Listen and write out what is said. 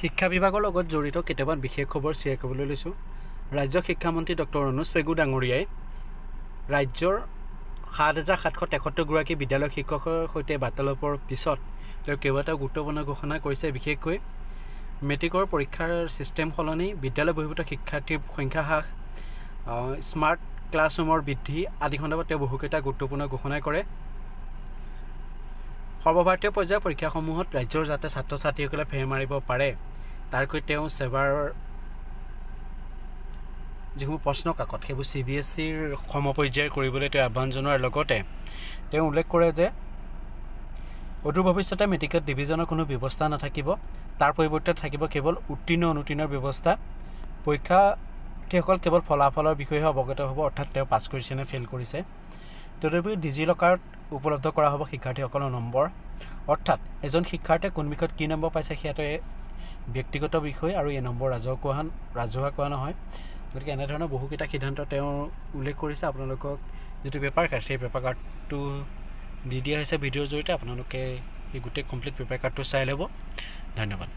শিক্ষা বিভাগৰ লগত জড়িত কেইটামান বিশেষ খবৰ শ্বেয়াৰ কৰিবলৈ লৈছোঁ। ৰাজ্যৰ শিক্ষামন্ত্ৰী ডক্টৰ অনুজ পেগু ডাঙৰীয়াই ৰাজ্যৰ ৭,৭৭৩ গৰাকী বিদ্যালয় শিক্ষকৰ সৈতে বাৰ্তালাপৰ পিছত তেওঁ কেইবাটাও গুৰুত্বপূৰ্ণ ঘোষণা কৰিছে। বিশেষকৈ মেট্ৰিকৰ পৰীক্ষাৰ ছিষ্টেম সলনি, বিদ্যালয় বহিৰ্ভূত শিক্ষাৰ্থীৰ সংখ্যা হ্ৰাস, স্মাৰ্ট ক্লাছৰুমৰ বৃদ্ধি আদি সন্দৰ্ভত তেওঁ বহুকেইটা গুৰুত্বপূৰ্ণ ঘোষণা কৰে। সৰ্বভাৰতীয় পৰ্যায়ৰ পৰীক্ষাসমূহত ৰাজ্যৰ যাতে ছাত্ৰ ছাত্ৰীসকলে ফেৰ মাৰিব পাৰে তাৰকৈ তেওঁ সেৱাৰ যিসমূহ প্ৰশ্ন কাকত সেইবোৰ CBSEৰ সমপৰ্যায়ৰ কৰিবলৈ তেওঁ আহ্বান জনোৱাৰ লগতে তেওঁ উল্লেখ কৰে যে অদূৰ ভৱিষ্যতে মেট্ৰিকত ডিভিজনৰ কোনো ব্যৱস্থা নাথাকিব, তাৰ পৰিৱৰ্তে থাকিব কেৱল উত্তীৰ্ণ অনুত্তীৰ্ণৰ ব্যৱস্থা। পৰীক্ষাৰ্থীসকল কেৱল ফলাফলৰ বিষয়ে অৱগত হ'ব, অৰ্থাৎ তেওঁ পাছ কৰিছে নে ফেইল কৰিছে। তদুপৰি ডিজিলকাৰত উপলব্ধ কৰা হ'ব শিক্ষাৰ্থীসকলৰ নম্বৰ, অৰ্থাৎ এজন শিক্ষাৰ্থীয়ে কোন বিষয়ত কি নম্বৰ পাইছে সেয়াটো ব্যক্তিগত বিষয় আৰু এই নম্বৰ ৰাজহুৱা কৰা নহয়। গতিকে এনেধৰণৰ বহুকেইটা সিদ্ধান্ত তেওঁ উল্লেখ কৰিছে। আপোনালোকক যিটো পেপাৰ কাৰ্ড সেই পেপাৰ কাৰ্ডটো দি দিয়া হৈছে ভিডিঅ'ৰ জৰিয়তে। আপোনালোকে এই গোটেই কমপ্লিট পেপাৰ কাৰ্ডটো চাই ল'ব। ধন্যবাদ।